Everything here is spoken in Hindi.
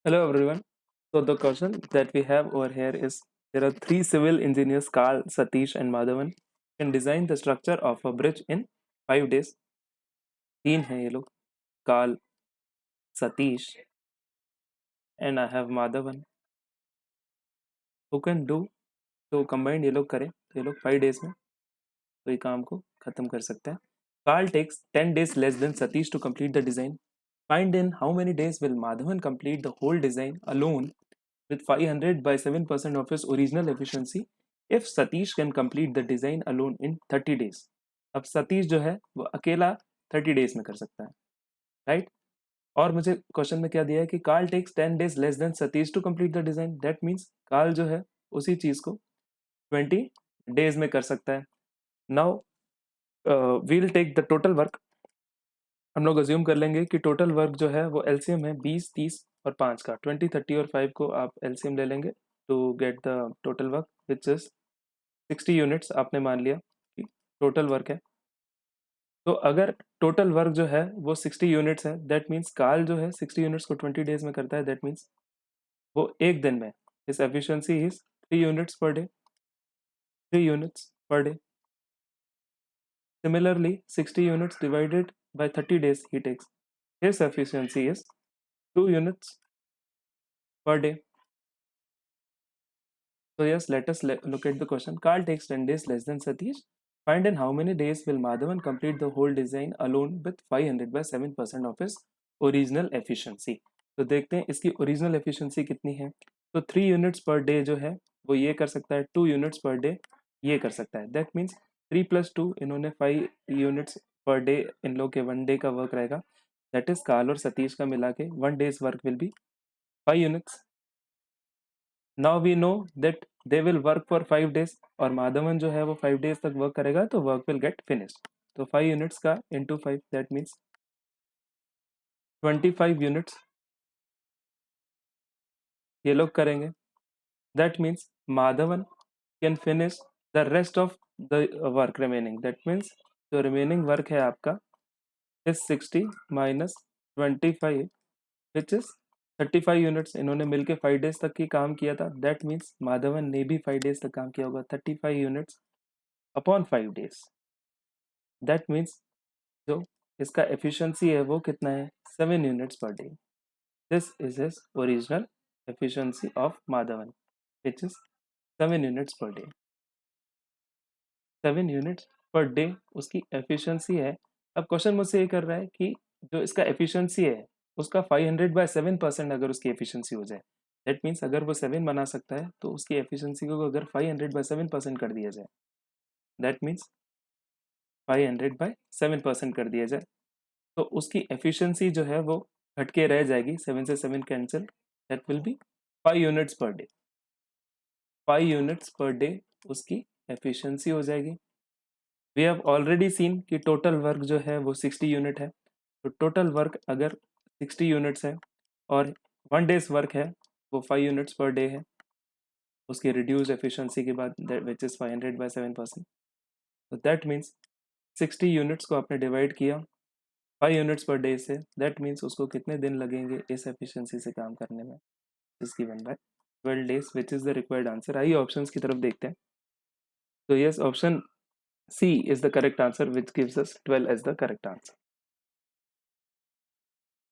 Hello everyone. So the question that we have over here is there are three civil engineers Karl, Satish and Madhavan can design the structure of a bridge in 5 days. तीन हैं ये लोग Karl, Satish and I have Madhavan who can do तो combined ये लोग करें तो ये लोग 5 days में तो ये काम को खत्म कर सकते हैं. Karl takes 10 days less than Satish to complete the design. Find in how many days will Madhavan complete the whole design alone with 500 by 7% of his original efficiency if Satish can complete the design alone in 30 days. अब सतीश जो है वो अकेला 30 days में कर सकता है, राइट? और मुझे क्वेश्चन में क्या दिया है कि Karl takes 10 days less than Satish to complete the design. That means Karl जो है उसी चीज को 20 days में कर सकता है. Now we'll take the total work. हम लोग अज्यूम कर लेंगे कि टोटल वर्क जो है वो एलसीएम है 20, 30 और 5 का. 20, 30 और 5 को आप एलसीएम ले लेंगे to get the total work which is 60 units. आपने मान लिया कि टोटल वर्क है. तो अगर टोटल वर्क जो है वो 60 यूनिट्स है, दैट मीन्स कार्ल जो है 60 यूनिट्स को 20 days में करता है. दैट मीन्स वो एक दिन में his efficiency is 3 units per day. 3 units per day. Similarly, 60 units divided by 30 days he takes. His efficiency is 2 units per day. So yes, let us look at the question. Carl takes 10 days less than Satish. Find in how many days will Madhavan complete the whole design alone with 500 by 7% of his original efficiency. तो देखते हैं इसकी ओरिजिनल एफिशिएंसी कितनी है. तो 3 यूनिट्स पर डे जो है वो ये कर सकता है, 2 यूनिट्स पर डे ये कर सकता है. दैट मीन्स 3 + 2 इन्होंने 5 यूनिट्स पर डे इन लोग के 1 डे का वर्क रहेगा. दैट इज कार्ल और सतीश का मिला के 1 days work will be 5 units. Now we know that they will work for 5 days और माधवन जो है वो 5 days तक वर्क करेगा तो वर्क विल गेट फिनिश्ड. तो 5 यूनिट्स का इंटू 5 दैट मीन्स 25 यूनिट्स ये लोग करेंगे. That means Madhavan can finish the rest of the work remaining. That means जो रिमेनिंग वर्क है आपका is 60 minus 25 which is 35 units. इन्होंने मिलके 5 days तक की काम किया था. दैट मीन्स माधवन ने भी 5 days तक काम किया होगा. 35 units upon 5 days. That means जो इसका एफिशिएंसी है वो कितना है 7 units per day. This is his original efficiency of Madhavan which is 7 units per day. 7 units per day उसकी एफिशिएंसी है. अब क्वेश्चन मुझसे ये कर रहा है कि जो इसका एफिशिएंसी है उसका 500 by 7% अगर उसकी एफिशिएंसी हो जाए. दैट मीन्स अगर वो 7 बना सकता है तो उसकी एफिशिएंसी को अगर 500 by 7% कर दिया जाए, दैट मीन्स 500 by 7% कर दिया जाए तो उसकी एफिशिएंसी जो है वो घट के रह जाएगी. 7 से 7 cancel. That will be 5 units per day. 5 units per day उसकी एफिशिएंसी हो जाएगी. वी हैव ऑलरेडी सीन कि टोटल वर्क जो है वो 60 यूनिट है. तो टोटल वर्क अगर 60 यूनिट्स है और 1 डेज वर्क है वो 5 यूनिट्स पर डे है उसकी रिड्यूस्ड एफिशिएंसी के बाद विच इज़ 500 by 7%. तो दैट मीन्स 60 यूनिट्स को आपने डिवाइड किया 5 यूनिट्स पर डे से. दैट मीन्स उसको कितने दिन लगेंगे इस एफिशिएंसी से काम करने में. Is given by 12 days which is the required answer. आइए ऑप्शंस की तरफ देखते हैं. तो yes, option C is the correct answer which gives us 12 as the correct answer.